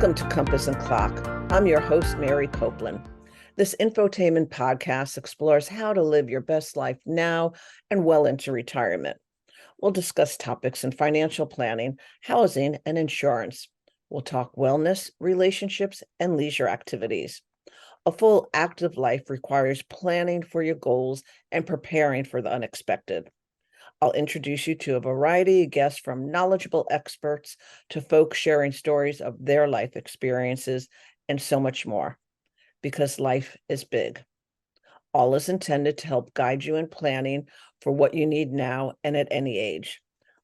Welcome to Compass and Clock. I'm your host, Mary Copeland. This infotainment podcast explores how to live your best life now and well into retirement. We'll discuss topics in financial planning, housing, and insurance. We'll talk wellness, relationships, and leisure activities. A full active life requires planning for your goals and preparing for the unexpected. I'll introduce you to a variety of guests, from knowledgeable experts to folks sharing stories of their life experiences and so much more, because life is big. All is intended to help guide you in planning for what you need now and at any age.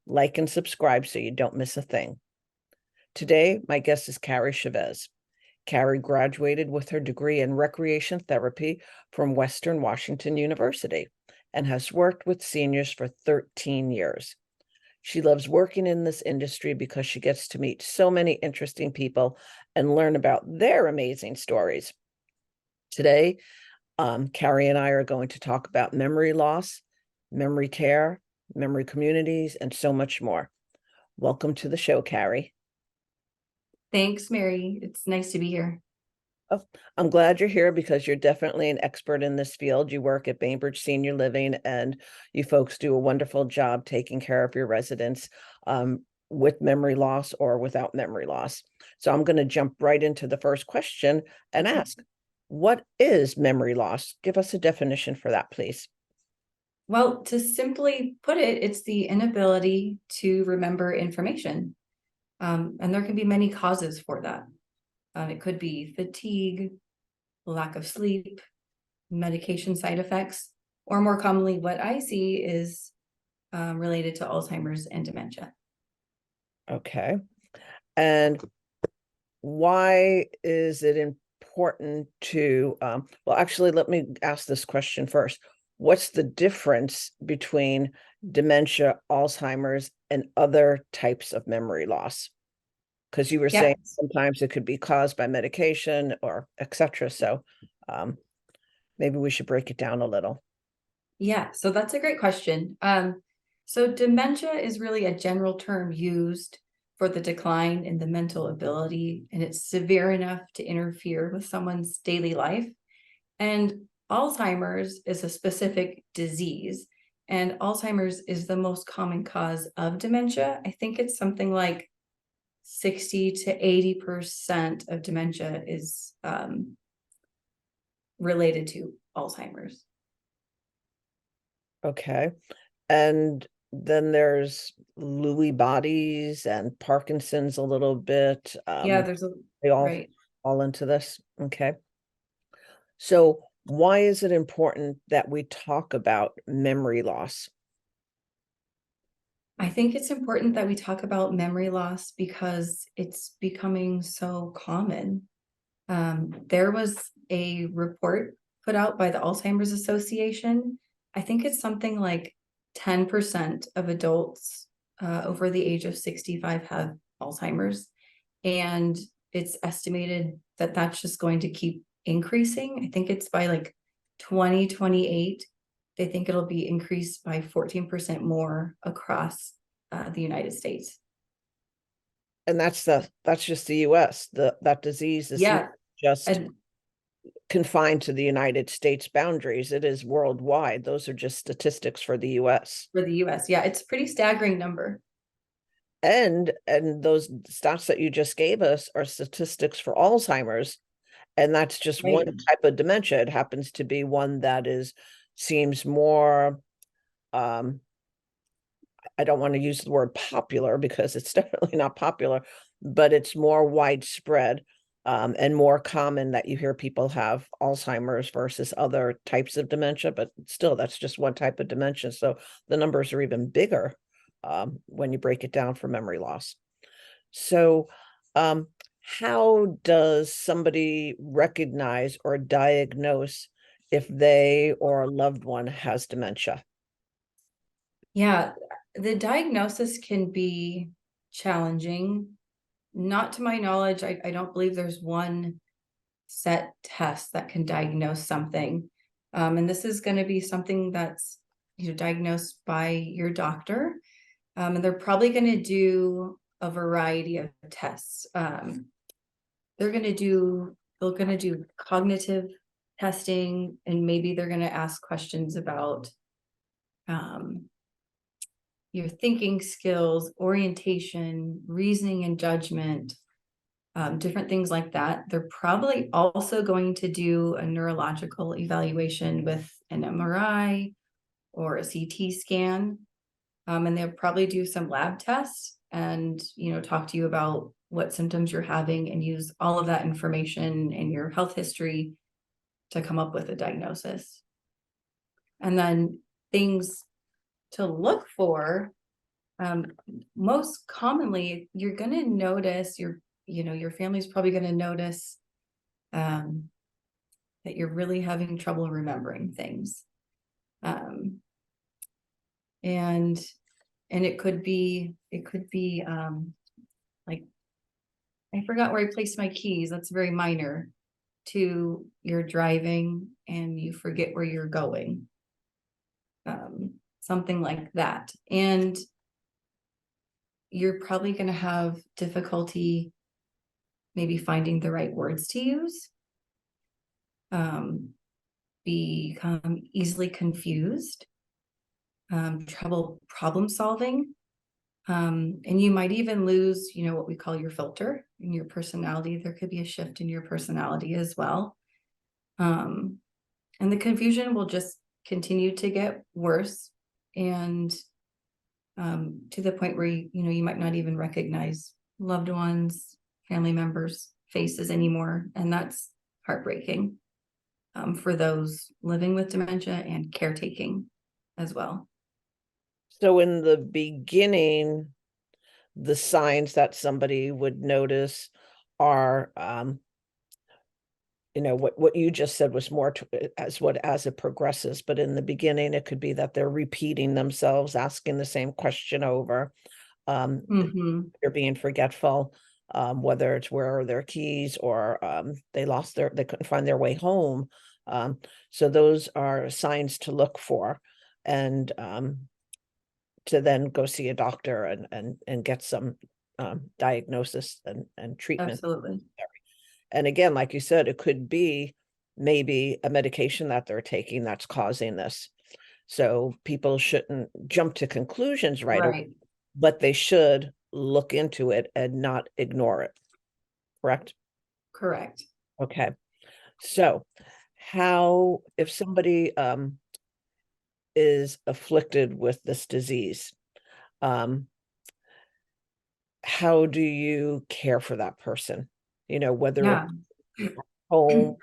Like and subscribe so you don't miss a thing. Today, my guest is Carrie Chavez. Carrie graduated with her degree in recreation therapy from Western Washington University and has worked with seniors for 13 years. She loves working in this industry because she gets to meet so many interesting people and learn about their amazing stories. Today, Carrie and I are going to talk about memory loss, memory care, memory communities, and so much more. Welcome to the show, Carrie. Thanks, Mary. It's nice to be here. Oh, I'm glad you're here because you're definitely an expert in this field. You work at Bainbridge Senior Living, and you folks do a wonderful job taking care of your residents with memory loss or without memory loss. So I'm going to jump right into the first question and ask, what is memory loss? Give us a definition for that, please. Well, to simply put it, it's the inability to remember information. And there can be many causes for that. It could be fatigue, lack of sleep, medication side effects, or more commonly, what I see is related to Alzheimer's and dementia. Okay. And why is it important to, well, actually, let me ask this question first. What's the difference between dementia, Alzheimer's, and other types of memory loss? Because you were saying sometimes it could be caused by medication or etc. So maybe we should break it down a little. Yeah, so that's a great question. So dementia is really a general term used for the decline in the mental ability, and it's severe enough to interfere with someone's daily life. And Alzheimer's is a specific disease, and Alzheimer's is the most common cause of dementia. I think it's something like 60 to 80% of dementia is related to Alzheimer's. Okay. And then there's Lewy bodies and Parkinson's a little bit. Yeah, there's a they right. all into this. Okay. So why is it important that we talk about memory loss? I think it's important that we talk about memory loss because it's becoming so common. There was a report put out by the Alzheimer's Association. I think it's something like 10% of adults over the age of 65 have Alzheimer's. And it's estimated that that's just going to keep increasing. I think it's by like 2028. They think it'll be increased by 14% more across the United States. And that's just the US. That disease is not just confined to the United States boundaries. It is worldwide. Those are just statistics for the US. For the US, yeah, it's a pretty staggering number. And those stats that you just gave us are statistics for Alzheimer's. And that's just one type of dementia. It happens to be one that seems more, I don't want to use the word popular because it's definitely not popular, but it's more widespread and more common that you hear people have Alzheimer's versus other types of dementia. But still, that's just one type of dementia. So the numbers are even bigger when you break it down for memory loss. So how does somebody recognize or diagnose if they or a loved one has dementia? Yeah, the diagnosis can be challenging. Not to my knowledge, I don't believe there's one set test that can diagnose something. And this is going to be something that's diagnosed by your doctor. And they're probably going to do a variety of tests. they're going to do cognitive testing, and maybe they're going to ask questions about your thinking skills, orientation, reasoning and judgment, different things like that. They're probably also going to do a neurological evaluation with an MRI or a CT scan. And they'll probably do some lab tests and, talk to you about what symptoms you're having and use all of that information in your health history to come up with a diagnosis. And then things to look for, most commonly, you're going to notice your family's probably going to notice that you're really having trouble remembering things. And it could be like, I forgot where I placed my keys. That's very minor. To you're driving and you forget where you're going. Something like that. And you're probably going to have difficulty maybe finding the right words to use. Become easily confused. Trouble problem solving. And you might even lose, what we call your filter in your personality. There could be a shift in your personality as well. And the confusion will just continue to get worse. And to the point where, you might not even recognize loved ones, family members' faces anymore. And that's heartbreaking for those living with dementia and caretaking as well. So in the beginning, the signs that somebody would notice are, what you just said was more as it progresses. But in the beginning, it could be that they're repeating themselves, asking the same question over. They're being forgetful, whether it's where are their keys or they couldn't find their way home. So those are signs to look for, and to then go see a doctor and get some diagnosis and treatment. Absolutely. And again, like you said, it could be maybe a medication that they're taking that's causing this. So people shouldn't jump to conclusions right away, but they should look into it and not ignore it. Correct? Correct. Okay. So if somebody is afflicted with this disease, how do you care for that person? Whether it's home,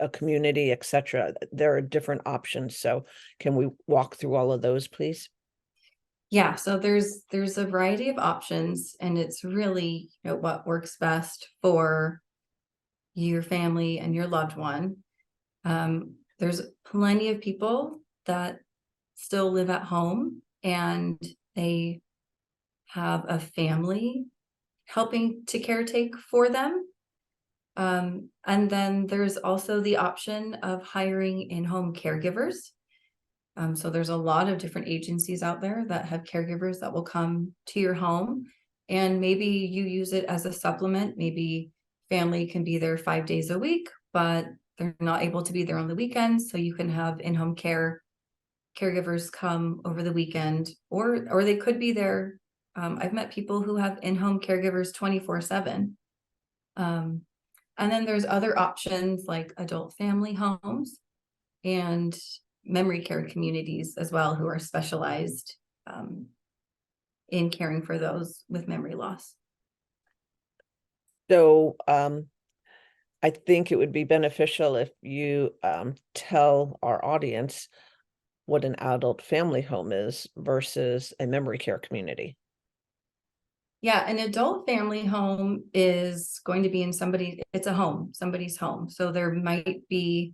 a community, etc. There are different options. So can we walk through all of those, please? Yeah, so there's a variety of options, and it's really, what works best for your family and your loved one. There's plenty of people that still live at home and they have a family helping to caretake for them. And then there's also the option of hiring in-home caregivers. So there's a lot of different agencies out there that have caregivers that will come to your home, and maybe you use it as a supplement. Maybe family can be there 5 days a week, but they're not able to be there on the weekends. So you can have in-home caregivers come over the weekend, or they could be there. I've met people who have in-home caregivers 24/7. And then there's other options like adult family homes and memory care communities as well, who are specialized in caring for those with memory loss. So I think it would be beneficial if you tell our audience what an adult family home is versus a memory care community. Yeah, an adult family home is going to be it's a home, somebody's home. So there might be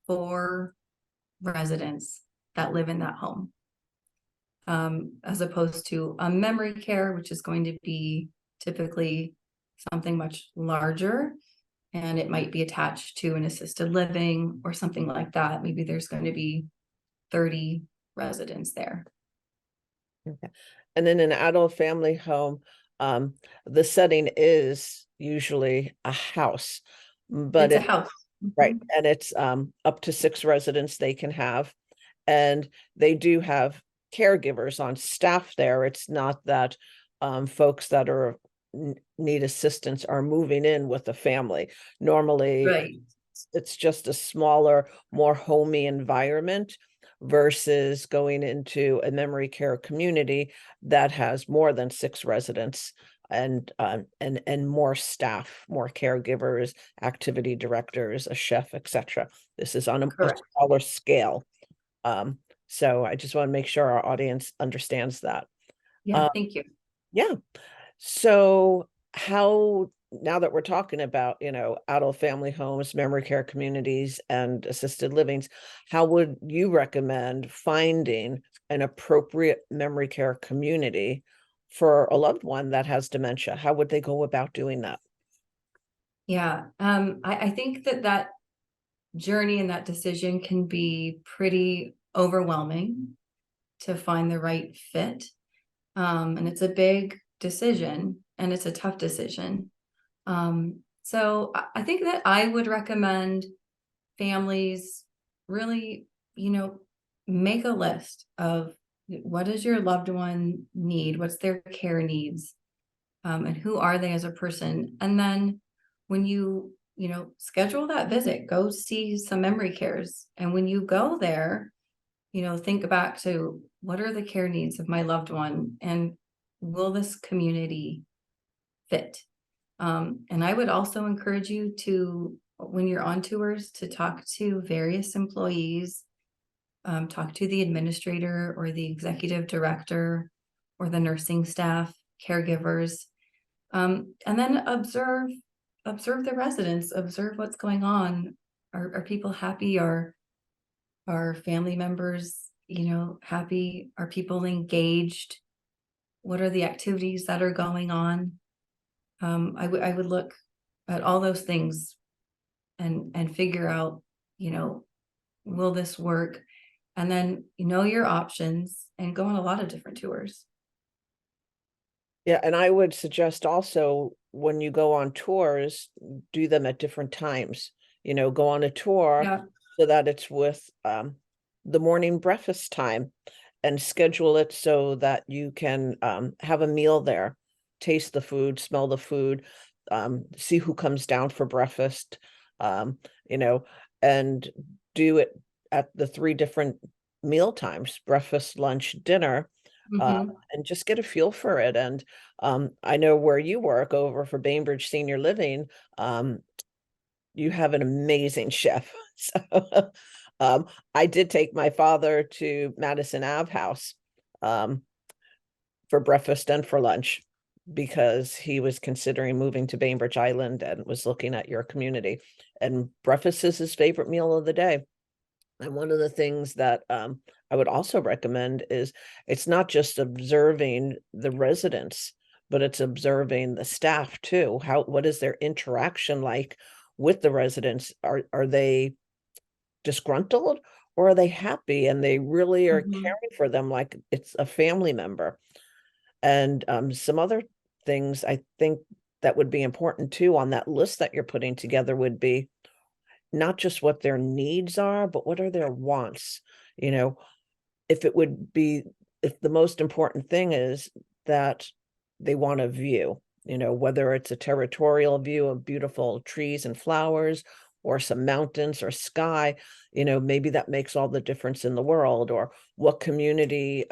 4 residents that live in that home, as opposed to a memory care, which is going to be typically something much larger, and it might be attached to an assisted living or something like that. Maybe there's going to be 30 residents there. Okay. And in an adult family home, Um, the setting is usually a house, but It's a it, house. right, Mhm. and it's up to 6 residents they can have. And they do have caregivers on staff there. It's not that folks that are need assistance are moving in with the family. Normally, Right, it's just a smaller, more homey environment versus going into a memory care community that has more than 6 residents and more staff, more caregivers, activity directors, a chef, etc. This is on a correct. smaller scale. Um, so I just want to make sure our audience understands that. Yeah, Uh, thank you. yeah. So how, now that we're talking about, adult family homes, memory care communities, and assisted livings, how would you recommend finding an appropriate memory care community for a loved one that has dementia? How would they go about doing that? Yeah, I think that journey and that decision can be pretty overwhelming to find the right fit. And it's a big decision and it's a tough decision. So I think that I would recommend families really, you know, make a list of what does your loved one need? What's their care needs? And who are they as a person? And then when schedule that visit, go see some memory cares. And when you go there, think back to what are the care needs of my loved one and will this community fit? And I would also encourage you to, when you're on tours, to talk to various employees, talk to the administrator or the executive director or the nursing staff, caregivers, and then observe the residents, observe what's going on. Are people happy? Are family members, happy? Are people engaged? What are the activities that are going on? I would look at all those things and figure out, you know, will this work? And then know your options and go on a lot of different tours. Yeah, and I would suggest also when you go on tours, do them at different times. Go on a tour Yeah. so that it's with the morning breakfast time and schedule it so that you can have a meal there, taste the food, smell the food, see who comes down for breakfast, um, you know, and do it at the 3 different meal times, breakfast, lunch, dinner, Hmm. and just get a feel for it. And I know where you work over for Bainbridge Senior Living, um, you have an amazing chef. So I did take my father to Madison Ave House um, for breakfast and for lunch because he was considering moving to Bainbridge Island and was looking at your community. And breakfast is his favorite meal of the day. And one of the things that I would also recommend is it's not just observing the residents, but it's observing the staff too. What is their interaction like with the residents? Are they disgruntled or are they happy and they really are Hmm. caring for them like it's a family member? And some other things I think that would be important too on that list that you're putting together would be not just what their needs are, but what are their wants? You know, if it would be, if the most important thing is that they want a view, whether it's a territorial view of beautiful trees and flowers or some mountains or sky, maybe that makes all the difference in the world. Or what community,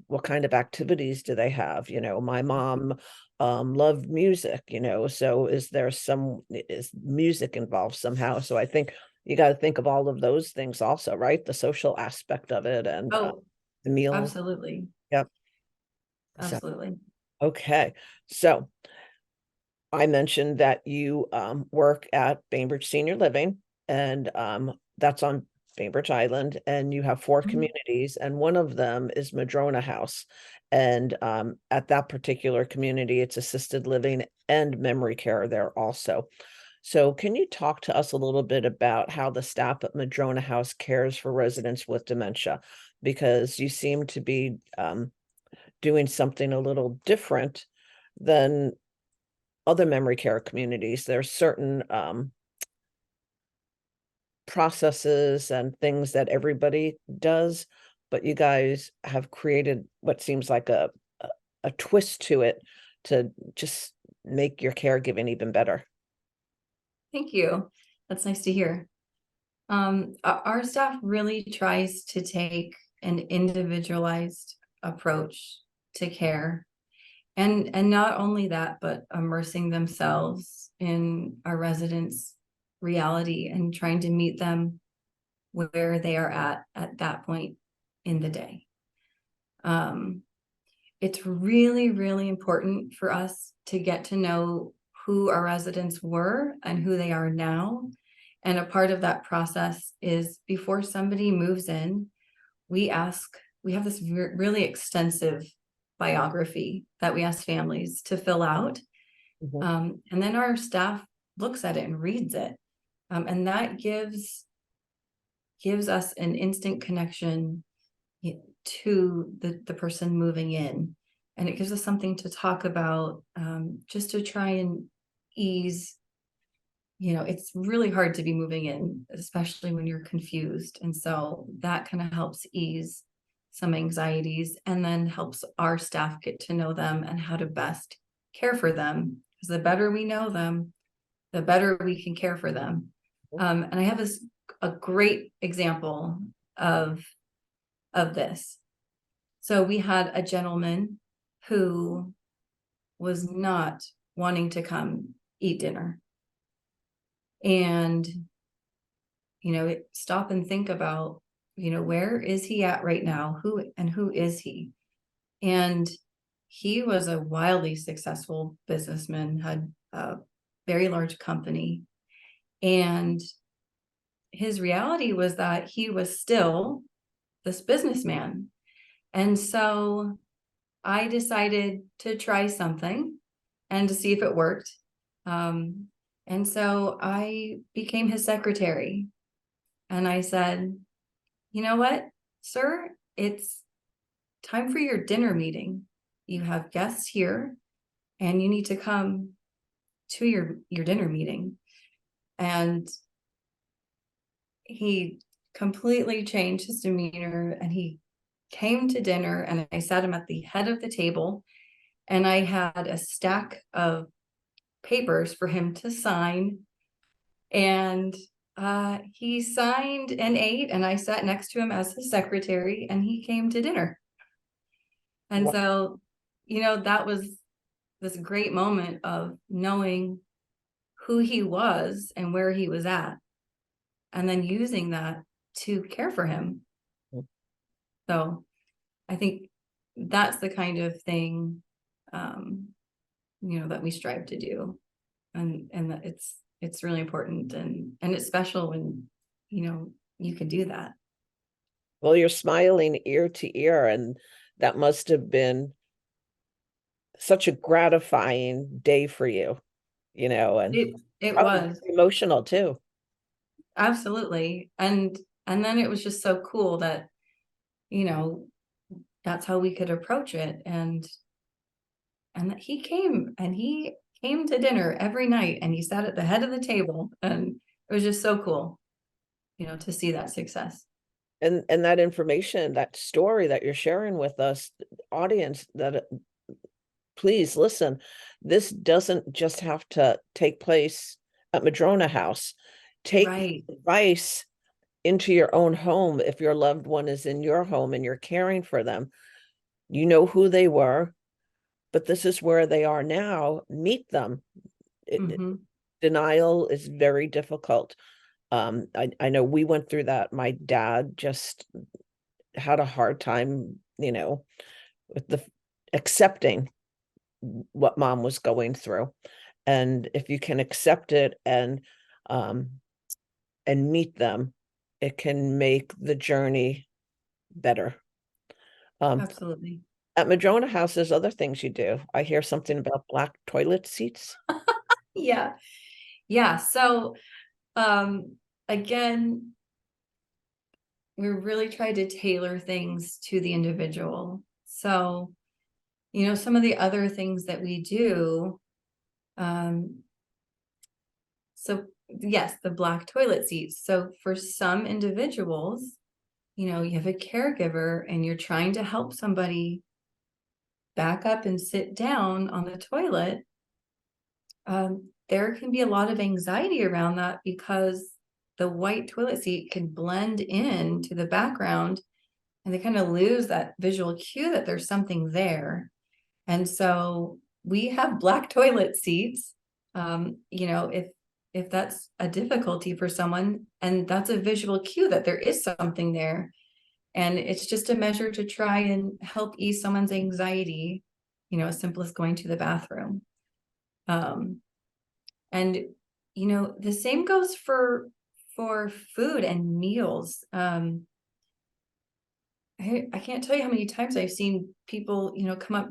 what kind of activities do they have? My mom loved music, so is music involved somehow? So I think you got to think of all of those things also, right? The social aspect of it and Oh, the meals. absolutely. Yep. So, Absolutely. okay. So I mentioned that you work at Bainbridge Senior Living, and that's on Bainbridge Island, and you have 4 communities, and one of them is Madrona House. And at that particular community, it's assisted living and memory care there also. So can you talk to us a little bit about how the staff at Madrona House cares for residents with dementia? Because you seem to be doing something a little different than other memory care communities. There's certain processes and things that everybody does, but you guys have created what seems like a twist to it to just make your caregiving even better. Thank you. That's nice to hear. Our staff really tries to take an individualized approach to care. And not only that, but immersing themselves in our residents' reality and trying to meet them where they are at that point in the day. It's really, really important for us to get to know who our residents were and who they are now. And a part of that process is before somebody moves in, we have this really extensive biography that we ask families to fill out. Mhm. And then our staff looks at it and reads it. And that gives us an instant connection to the person moving in. And it gives us something to talk about, just to try and ease. It's really hard to be moving in, especially when you're confused. And so that kind of helps ease some anxieties and then helps our staff get to know them and how to best care for them. Because the better we know them, the better we can care for them. And I have a great example of this. So we had a gentleman who was not wanting to come eat dinner. And, stop and think about, where is he at right now? Who is he? And he was a wildly successful businessman, had a very large company. And his reality was that he was still this businessman. And so I decided to try something and to see if it worked. And so I became his secretary. And I said, you know what, sir, it's time for your dinner meeting. You have guests here and you need to come to your dinner meeting. And he completely changed his demeanor and he came to dinner, and I sat him at the head of the table and I had a stack of papers for him to sign. And he signed and ate, and I sat next to him as his secretary, and he came to dinner. And so, that was this great moment of knowing who he was and where he was at, and then using that to care for him. So I think that's the kind of thing, that we strive to do. And that it's really important, and it's special when, you can do that. Well, you're smiling ear to ear, and that must have been such a gratifying day for you, and It probably was. emotional too. Absolutely. And then it was just so cool that, you know, that's how we could approach it. And that he came to dinner every night and he sat at the head of the table, and it was just so cool, to see that success. And that information, that story that you're sharing with us, audience, that please listen, this doesn't just have to take place at Madrona House. Take Right. advice into your own home. If your loved one is in your home and you're caring for them, you know who they were, but this is where they are now. Meet them. Mm-hmm. Denial is very difficult. I know we went through that. My dad just had a hard time, with the accepting what mom was going through. And if you can accept it um and meet them, it can make the journey better. Absolutely. At Madrona House, there's other things you do. I hear something about black toilet seats. Yeah. Yeah. So, again, we really try to tailor things to the individual. So Some of the other things that we do, so yes, the black toilet seats. So for some individuals, you have a caregiver and you're trying to help somebody back up and sit down on the toilet. There can be a lot of anxiety around that because the white toilet seat can blend in to the background and they kind of lose that visual cue that there's something there. And so we have black toilet seats. If that's a difficulty for someone, and that's a visual cue that there is something there. And it's just a measure to try and help ease someone's anxiety, as simple as going to the bathroom. And the same goes for food and meals. I can't tell you how many times I've seen people, come up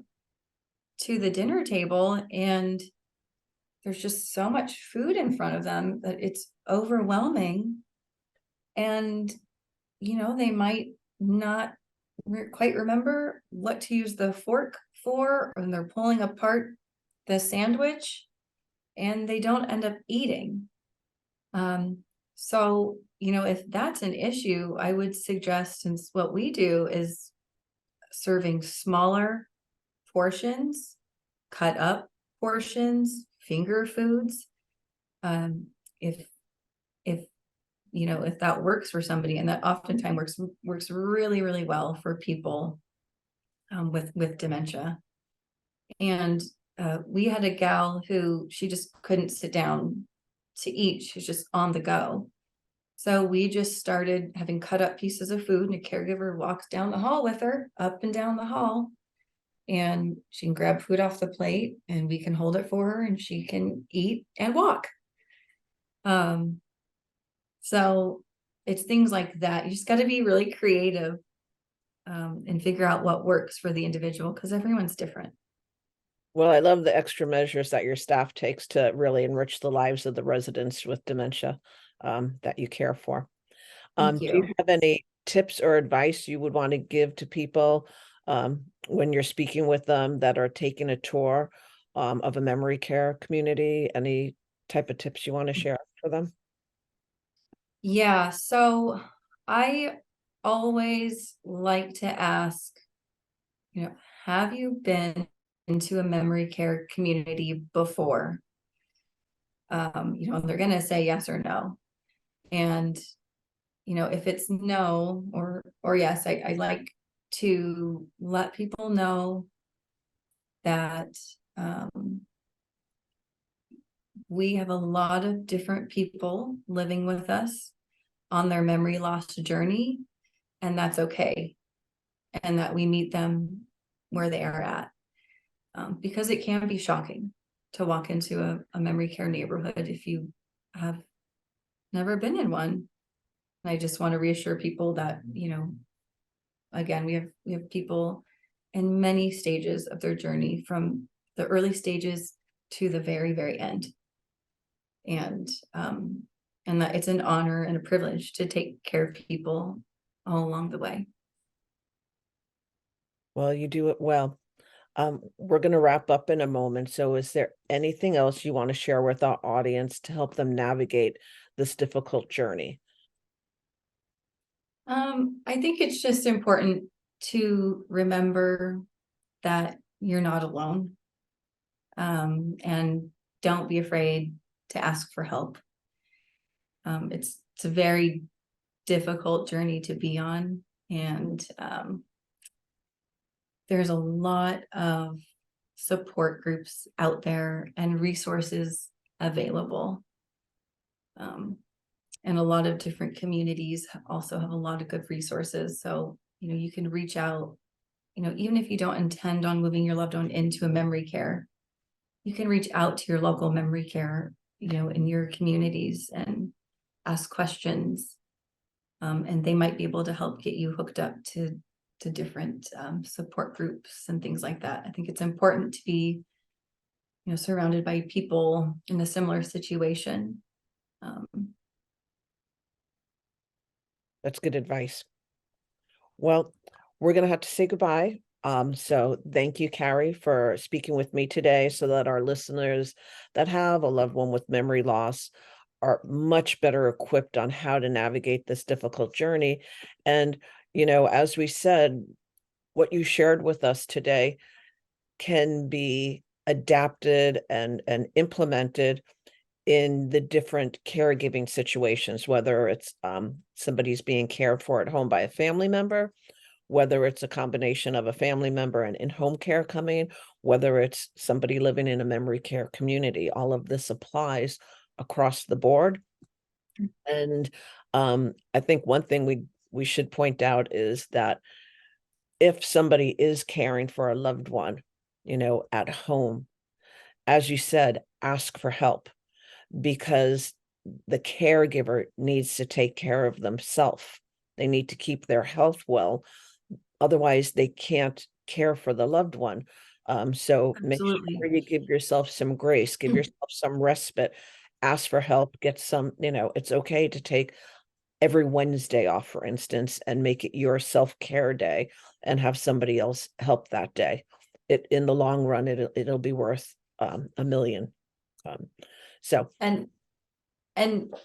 to the dinner table and there's just so much food in front of them that it's overwhelming. And, they might not quite remember what to use the fork for, and they're pulling apart the sandwich and they don't end up eating. So, if that's an issue, I would suggest, since what we do is serving smaller portions, cut up portions, finger foods. If if that works for somebody, and that oftentimes works really, really well for people with dementia. And we had a gal who she just couldn't sit down to eat. She's just on the go. So we just started having cut up pieces of food, and a caregiver walks down the hall with her, up and down the hall, and she can grab food off the plate and we can hold it for her and she can eat and walk. So it's things like that. You just got to be really creative and figure out what works for the individual, because everyone's different. Well, I love the extra measures that your staff takes to really enrich the lives of the residents with dementia that you care for. Thank Do you you. have any tips or advice you would want to give to people when you're speaking with them that are taking a tour of a memory care community? Any type of tips you want to share for them? Yeah, so I always like to ask, have you been into a memory care community before? They're going to say yes or no. And, if it's no or yes, I like to let people know that we have a lot of different people living with us on their memory loss journey, and that's okay. And that we meet them where they are at. Because it can be shocking to walk into a memory care neighborhood if you have never been in one. And I just want to reassure people that, again, we have people in many stages of their journey, from the early stages to the very, very end. And that it's an honor and a privilege to take care of people all along the way. Well, you do it well. We're going to wrap up in a moment. So is there anything else you want to share with our audience to help them navigate this difficult journey? I think it's just important to remember that you're not alone. And don't be afraid to ask for help. It's a very difficult journey to be on, and there's a lot of support groups out there and resources available. And a lot of different communities also have a lot of good resources. So, you can reach out, even if you don't intend on moving your loved one into a memory care, you can reach out to your local memory care, in your communities, and ask questions. And they might be able to help get you hooked up to different support groups and things like that. I think it's important to be, surrounded by people in a similar situation. That's good advice. Well, we're going to have to say goodbye. So thank you, Carrie, for speaking with me today so that our listeners that have a loved one with memory loss are much better equipped on how to navigate this difficult journey. And, as we said, what you shared with us today can be adapted and implemented in the different caregiving situations, whether it's somebody's being cared for at home by a family member, whether it's a combination of a family member and in-home care coming, whether it's somebody living in a memory care community. All of this applies across the board. And I think one thing we should point out is that if somebody is caring for a loved one, at home, as you said, ask for help, because the caregiver needs to take care of themselves. They need to keep their health well. Otherwise, they can't care for the loved one. So make Absolutely. sure you give yourself some grace, give yourself some respite, ask for help, get some, it's okay to take every Wednesday off, for instance, and make it your self-care day and have somebody else help that day. In the long run, it'll be worth a million. So And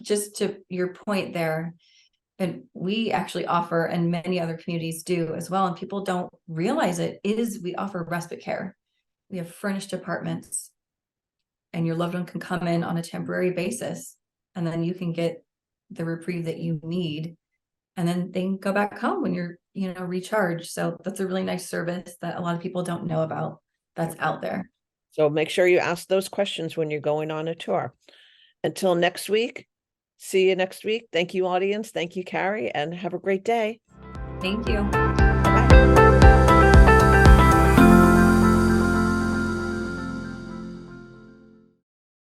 just to your point there, and we actually offer, and many other communities do as well, and people don't realize it, is we offer respite care. We have furnished apartments, and your loved one can come in on a temporary basis, and then you can get the reprieve that you need, and then they can go back home when you're, recharged. So that's a really nice service that a lot of people don't know about, that's out there. So make sure you ask those questions when you're going on a tour. Until next week, see you next week. Thank you, audience. Thank you, Carrie, and have a great day. Thank you.